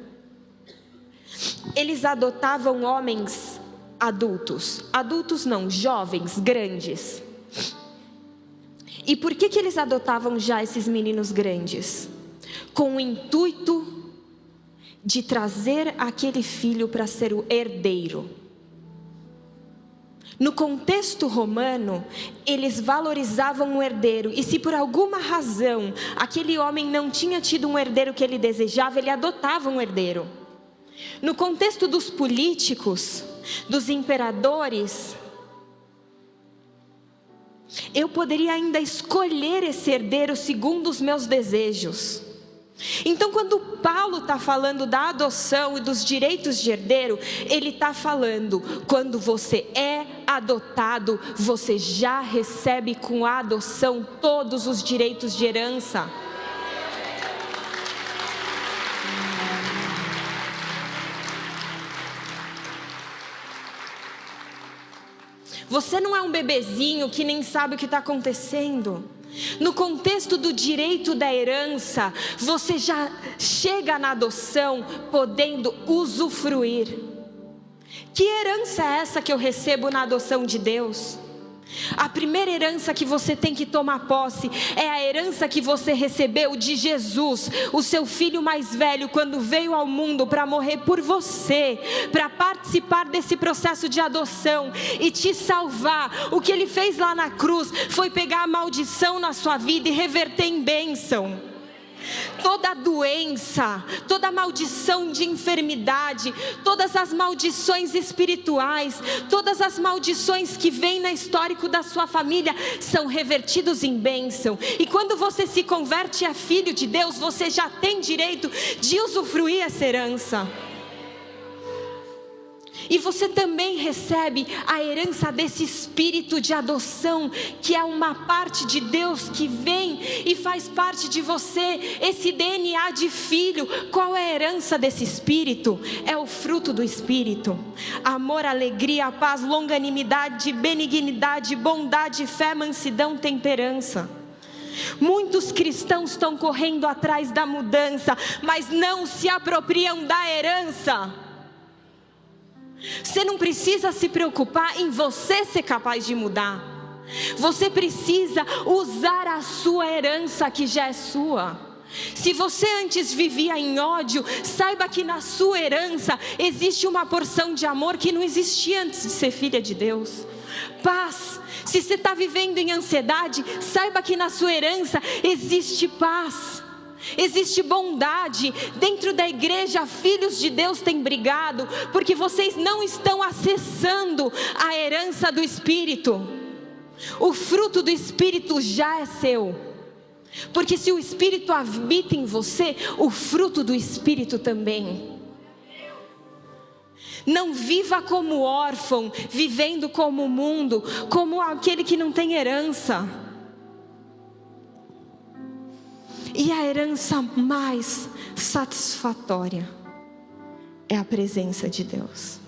Eles adotavam homens adultos. Adultos não, jovens, grandes. E por que eles adotavam já esses meninos grandes? Com o intuito de trazer aquele filho para ser o herdeiro. No contexto romano, eles valorizavam o herdeiro. E se por alguma razão aquele homem não tinha tido um herdeiro que ele desejava, ele adotava um herdeiro. No contexto dos políticos, dos imperadores, eu poderia ainda escolher esse herdeiro segundo os meus desejos. Então, quando Paulo está falando da adoção e dos direitos de herdeiro, ele está falando, quando você é adotado, você já recebe com a adoção todos os direitos de herança. Você não é um bebezinho que nem sabe o que está acontecendo. No contexto do direito da herança, você já chega na adoção podendo usufruir. Que herança é essa que eu recebo na adoção de Deus? A primeira herança que você tem que tomar posse é a herança que você recebeu de Jesus, o seu filho mais velho, quando veio ao mundo para morrer por você, para participar desse processo de adoção e te salvar. O que ele fez lá na cruz foi pegar a maldição na sua vida e reverter em bênção. Toda doença, toda maldição de enfermidade, todas as maldições espirituais, todas as maldições que vêm no histórico da sua família são revertidos em bênção. E quando você se converte a filho de Deus, você já tem direito de usufruir essa herança. E você também recebe a herança desse espírito de adoção, que é uma parte de Deus que vem e faz parte de você, esse DNA de filho. Qual é a herança desse espírito? É o fruto do espírito: amor, alegria, paz, longanimidade, benignidade, bondade, fé, mansidão, temperança. Muitos cristãos estão correndo atrás da mudança, mas não se apropriam da herança. Você não precisa se preocupar em você ser capaz de mudar. Você precisa usar a sua herança que já é sua. Se você antes vivia em ódio, saiba que na sua herança existe uma porção de amor que não existia antes de ser filha de Deus. Paz. Se você está vivendo em ansiedade, saiba que na sua herança existe paz. Existe bondade. Dentro da igreja, filhos de Deus têm brigado porque vocês não estão acessando a herança do Espírito. O fruto do Espírito já é seu, porque se o Espírito habita em você, o fruto do Espírito também. Não viva como órfão, vivendo como o mundo, como aquele que não tem herança. E a herança mais satisfatória é a presença de Deus.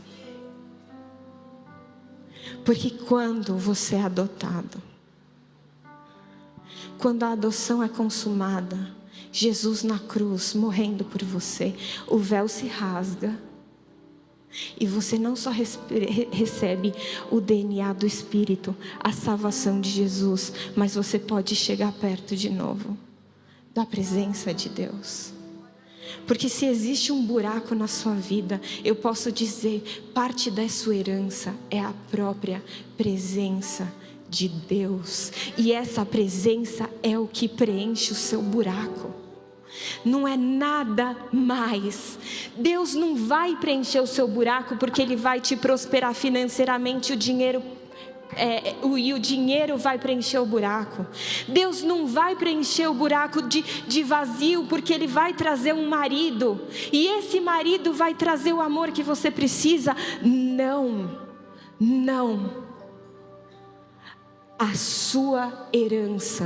Porque quando você é adotado, quando a adoção é consumada, Jesus na cruz morrendo por você, o véu se rasga. E você não só recebe o DNA do Espírito, a salvação de Jesus, mas você pode chegar perto de novo da presença de Deus. Porque se existe um buraco na sua vida, eu posso dizer, parte da sua herança é a própria presença de Deus. E essa presença é o que preenche o seu buraco. Não é nada mais. Deus não vai preencher o seu buraco porque Ele vai te prosperar financeiramente. O dinheiro e o dinheiro vai preencher o buraco. Deus não vai preencher o buraco de vazio, porque Ele vai trazer um marido, e esse marido vai trazer o amor que você precisa. Não. A sua herança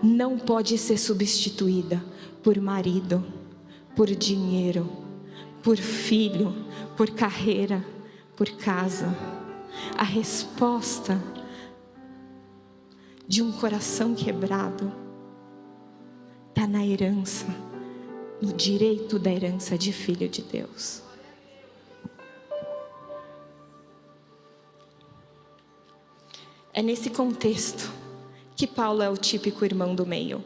não pode ser substituída por marido, por dinheiro, por filho, por carreira, por casa. A resposta de um coração quebrado está na herança, no direito da herança de filho de Deus. É nesse contexto que Paulo é o típico irmão do meio.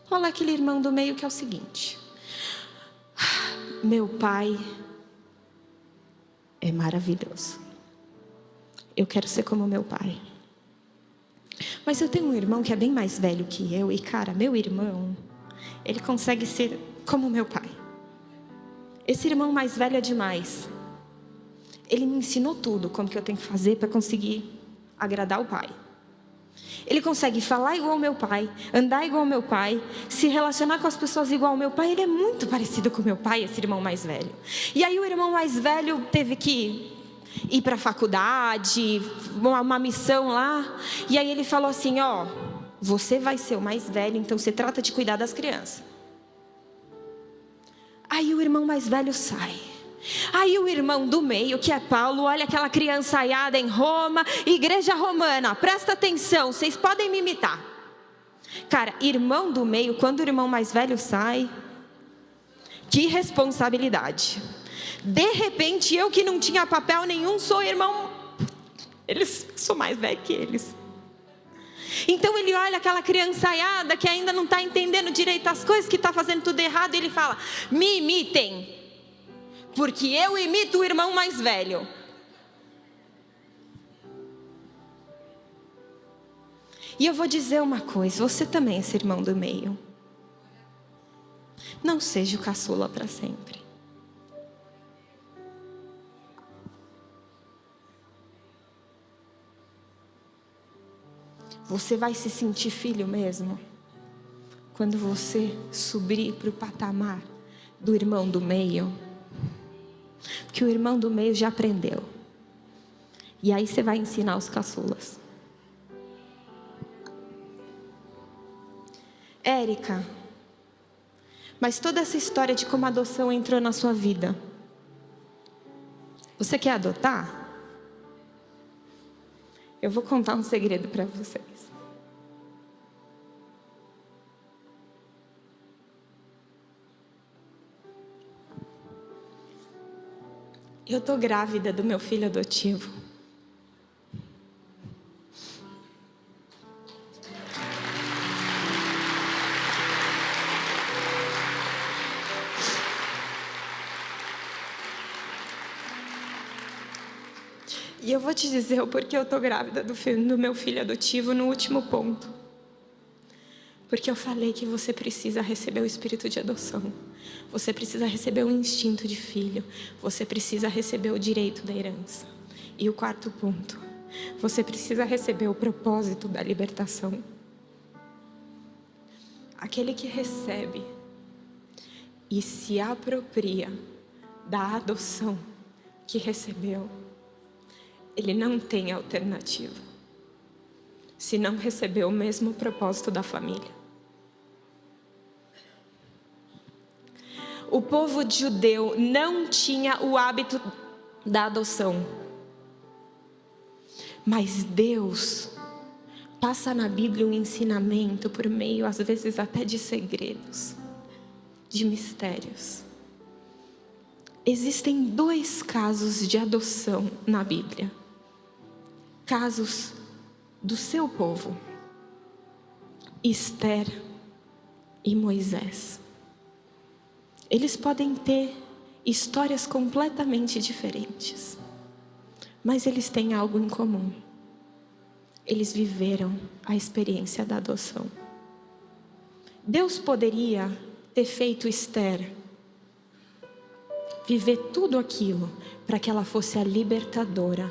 Paulo é aquele irmão do meio que é o seguinte: meu pai é maravilhoso, eu quero ser como meu pai. Mas eu tenho um irmão que é bem mais velho que eu, e cara, meu irmão, ele consegue ser como meu pai. Esse irmão mais velho é demais. Ele me ensinou tudo, como que eu tenho que fazer para conseguir agradar o pai. Ele consegue falar igual ao meu pai, andar igual ao meu pai, se relacionar com as pessoas igual ao meu pai. Ele é muito parecido com o meu pai, esse irmão mais velho. E aí o irmão mais velho teve que ir para a faculdade, uma missão lá. E aí ele falou assim: ó, você vai ser o mais velho, então você trata de cuidar das crianças. Aí o irmão mais velho sai. Aí o irmão do meio, que é Paulo, olha aquela criançaiada em Roma, igreja romana, presta atenção, vocês podem me imitar. Cara, irmão do meio, quando o irmão mais velho sai, que responsabilidade. De repente, eu que não tinha papel nenhum, sou irmão, sou mais velho que eles. Então ele olha aquela criançaiada que ainda não está entendendo direito as coisas, que está fazendo tudo errado, e ele fala: me imitem, porque eu imito o irmão mais velho. E eu vou dizer uma coisa: você também é esse irmão do meio. Não seja o caçula para sempre. Você vai se sentir filho mesmo quando você subir para o patamar do irmão do meio. Porque o irmão do meio já aprendeu. E aí você vai ensinar os caçulas. Érica, mas toda essa história de como a adoção entrou na sua vida, você quer adotar? Eu vou contar um segredo para vocês. Eu estou grávida do meu filho adotivo. E eu vou te dizer o porquê eu estou grávida do meu filho adotivo no último ponto. Porque eu falei que você precisa receber o espírito de adoção. Você precisa receber o instinto de filho. Você precisa receber o direito da herança. E o quarto ponto: você precisa receber o propósito da libertação. Aquele que recebe e se apropria da adoção que recebeu, ele não tem alternativa se não receber o mesmo propósito da família. O povo judeu não tinha o hábito da adoção. Mas Deus passa na Bíblia um ensinamento por meio, às vezes até de segredos, de mistérios. Existem 2 casos de adoção na Bíblia. Casos do seu povo: Esther e Moisés. Eles podem ter histórias completamente diferentes, mas eles têm algo em comum. Eles viveram a experiência da adoção. Deus poderia ter feito Esther viver tudo aquilo para que ela fosse a libertadora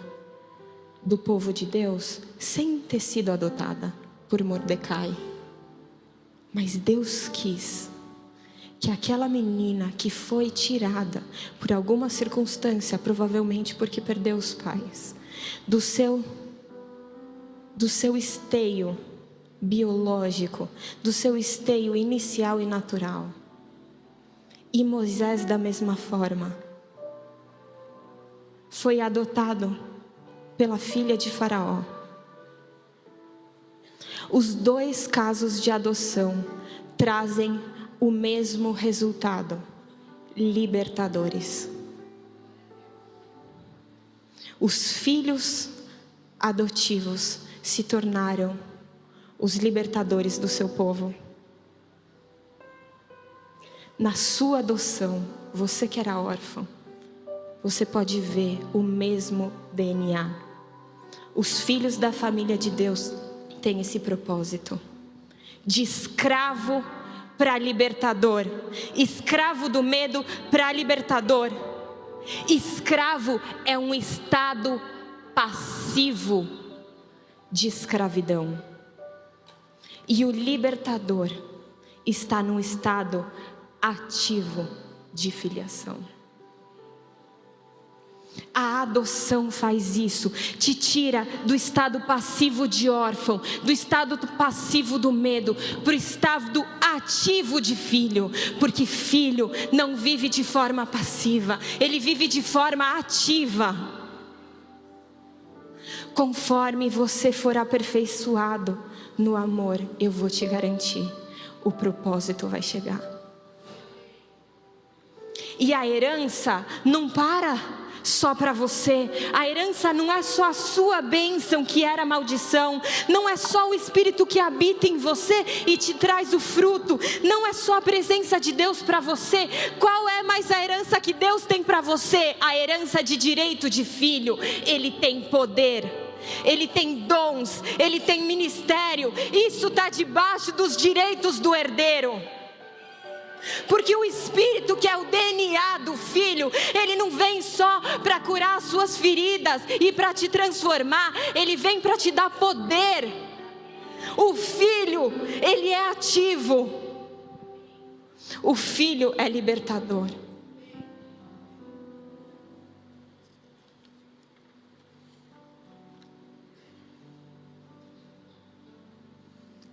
do povo de Deus sem ter sido adotada por Mordecai. Mas Deus quis que aquela menina que foi tirada por alguma circunstância, provavelmente porque perdeu os pais, do seu esteio biológico, do seu esteio inicial e natural. E Moisés, da mesma forma, foi adotado pela filha de Faraó. Os dois casos de adoção trazem o mesmo resultado: libertadores. Os filhos adotivos se tornaram os libertadores do seu povo. Na sua adoção, você que era órfão, você pode ver o mesmo DNA. Os filhos da família de Deus têm esse propósito: de escravo para libertador, escravo do medo para libertador. Escravo é um estado passivo de escravidão, e o libertador está num estado ativo de filiação. A adoção faz isso, te tira do estado passivo de órfão, do estado passivo do medo, para o estado ativo de filho, porque filho não vive de forma passiva, ele vive de forma ativa. Conforme você for aperfeiçoado no amor, eu vou te garantir, o propósito vai chegar. E a herança não para só para você. A herança não é só a sua bênção que era maldição, não é só o Espírito que habita em você e te traz o fruto, não é só a presença de Deus para você. Qual é mais a herança que Deus tem para você? A herança de direito de filho. Ele tem poder, ele tem dons, ele tem ministério. Isso está debaixo dos direitos do herdeiro. Porque o Espírito, que é o DNA do Filho, ele não vem só para curar as suas feridas e para te transformar, ele vem para te dar poder. O Filho, ele é ativo. O Filho é libertador.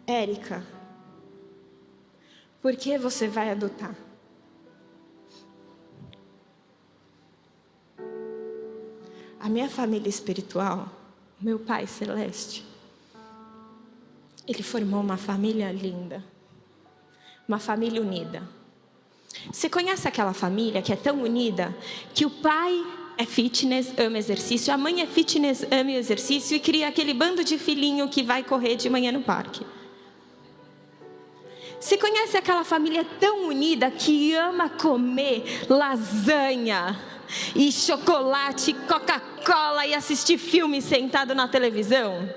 Érica, por que você vai adotar? A minha família espiritual, meu Pai Celeste, Ele formou uma família linda, uma família unida. Você conhece aquela família que é tão unida que o pai é fitness, ama exercício, a mãe é fitness, ama exercício e cria aquele bando de filhinho que vai correr de manhã no parque? Você conhece aquela família tão unida que ama comer lasanha e chocolate, Coca-Cola e assistir filme sentado na televisão?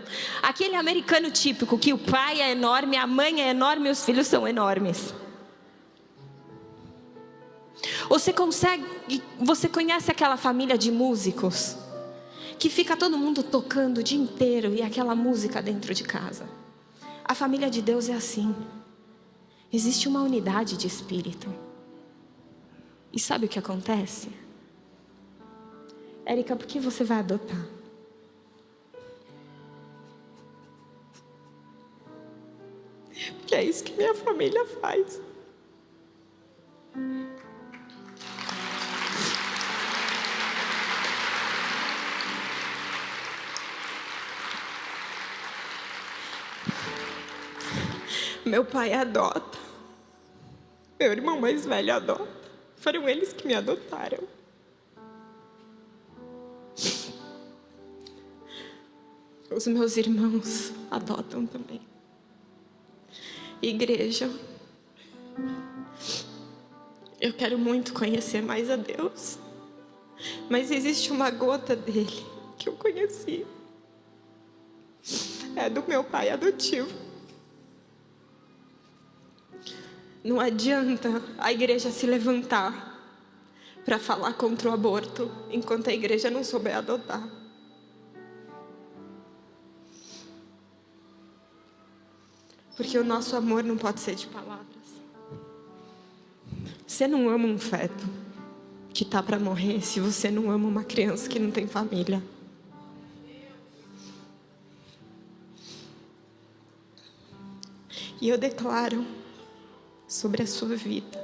Aquele americano típico que o pai é enorme, a mãe é enorme e os filhos são enormes. Você conhece aquela família de músicos que fica todo mundo tocando o dia inteiro e aquela música dentro de casa? A família de Deus é assim. Existe uma unidade de espírito. E sabe o que acontece? Érica, por que você vai adotar? Porque é isso que minha família faz. Meu pai adota. Meu irmão mais velho adota. Foram eles que me adotaram. Os meus irmãos adotam também. Igreja, eu quero muito conhecer mais a Deus, mas existe uma gota dele que eu conheci. É do meu pai adotivo. Não adianta a igreja se levantar para falar contra o aborto enquanto a igreja não souber adotar. Porque o nosso amor não pode ser de palavras. Você não ama um feto que está para morrer se você não ama uma criança que não tem família. E eu declaro sobre a sua vida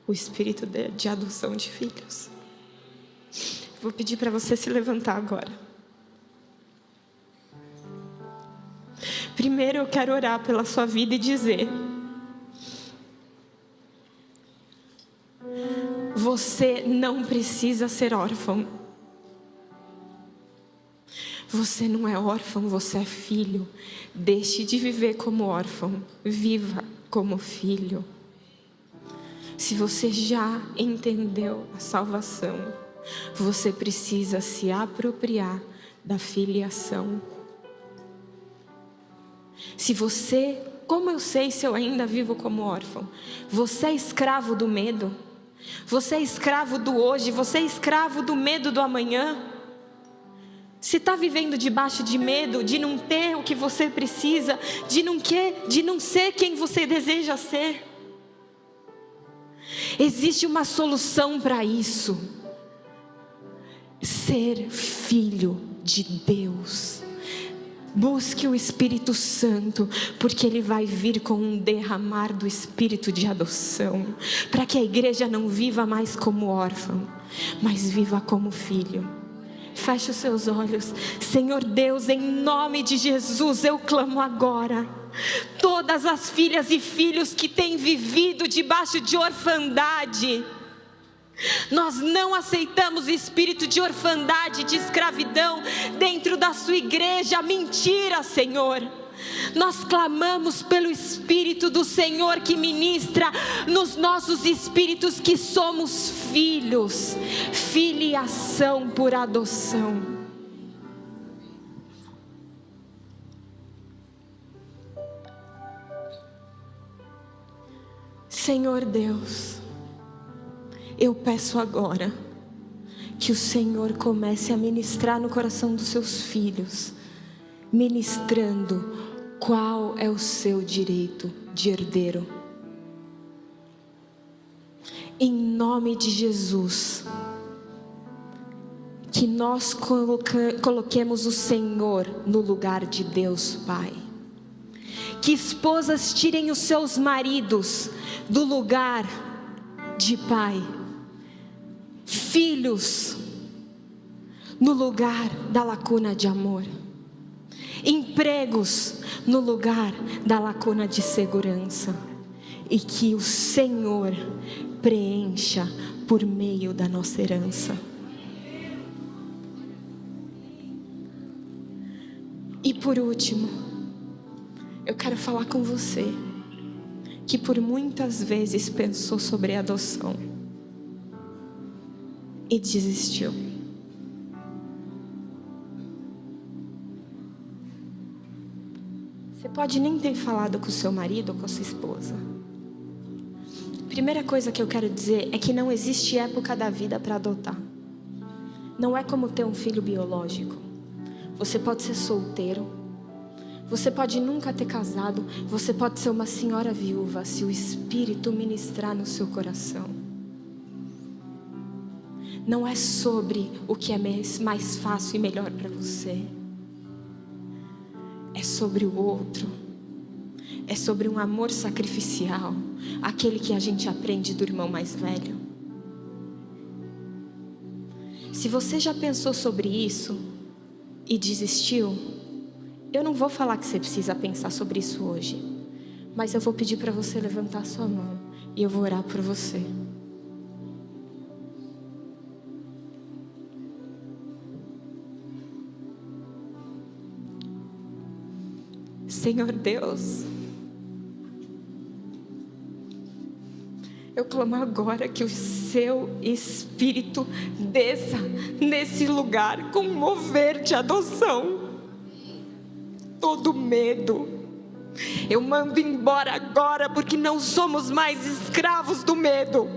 o espírito de adoção de filhos. Vou pedir para você se levantar agora. Primeiro eu quero orar pela sua vida e dizer: você não precisa ser órfão. Você não é órfão, você é filho. Deixe de viver como órfão, viva como filho. Se você já entendeu a salvação, você precisa se apropriar da filiação. Se você, como eu sei se eu ainda vivo como órfão? Você é escravo do medo? Você é escravo do hoje? Você é escravo do medo do amanhã? Se está vivendo debaixo de medo, de não ter o que você precisa, de não ser quem você deseja ser, existe uma solução para isso: ser filho de Deus. Busque o Espírito Santo, porque Ele vai vir com um derramar do Espírito de adoção, para que a igreja não viva mais como órfão, mas viva como filho. Feche os seus olhos. Senhor Deus, em nome de Jesus, eu clamo agora. Todas as filhas e filhos que têm vivido debaixo de orfandade, nós não aceitamos espírito de orfandade, de escravidão dentro da sua igreja. Mentira, Senhor. Nós clamamos pelo Espírito do Senhor que ministra nos nossos espíritos que somos filhos, filiação por adoção. Senhor Deus, eu peço agora que o Senhor comece a ministrar no coração dos seus filhos, ministrando qual é o seu direito de herdeiro. Em nome de Jesus, que nós coloquemos o Senhor no lugar de Deus, Pai. Que esposas tirem os seus maridos do lugar de pai. Filhos no lugar da lacuna de amor. Empregos no lugar da lacuna de segurança. E que o Senhor preencha por meio da nossa herança. E por último, eu quero falar com você que por muitas vezes pensou sobre a adoção e desistiu. Você pode nem ter falado com o seu marido ou com a sua esposa. Primeira coisa que eu quero dizer é que não existe época da vida para adotar. Não é como ter um filho biológico. Você pode ser solteiro, você pode nunca ter casado, você pode ser uma senhora viúva, se o Espírito ministrar no seu coração. Não é sobre o que é mais fácil e melhor para você. É sobre o outro. É sobre um amor sacrificial, aquele que a gente aprende do irmão mais velho. Se você já pensou sobre isso e desistiu, eu não vou falar que você precisa pensar sobre isso hoje, mas eu vou pedir para você levantar sua mão e eu vou orar por você. Senhor Deus, eu clamo agora que o seu Espírito desça nesse lugar com mover de adoção. Todo medo eu mando embora agora, porque não somos mais escravos do medo.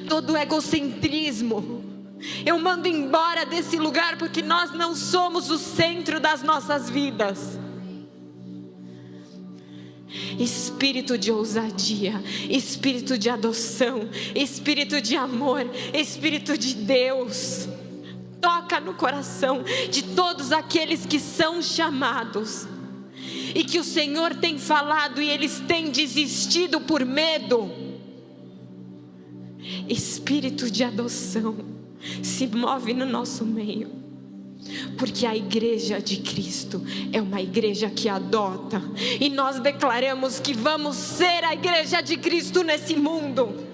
Todo egocentrismo Eu mando embora desse lugar, porque nós não somos o centro das nossas vidas. Espírito de ousadia, espírito de adoção, espírito de amor, espírito de Deus, toca no coração de todos aqueles que são chamados e que o Senhor tem falado e eles têm desistido por medo. Espírito de adoção se move no nosso meio. Porque a igreja de Cristo é uma igreja que adota. E nós declaramos que vamos ser a igreja de Cristo nesse mundo.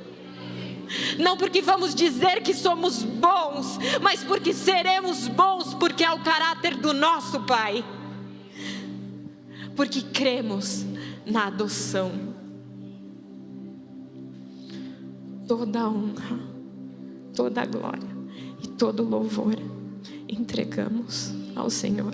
Não porque vamos dizer que somos bons, mas porque seremos bons, porque é o caráter do nosso Pai. Porque cremos na adoção. Toda a honra, toda a glória e todo o louvor entregamos ao Senhor.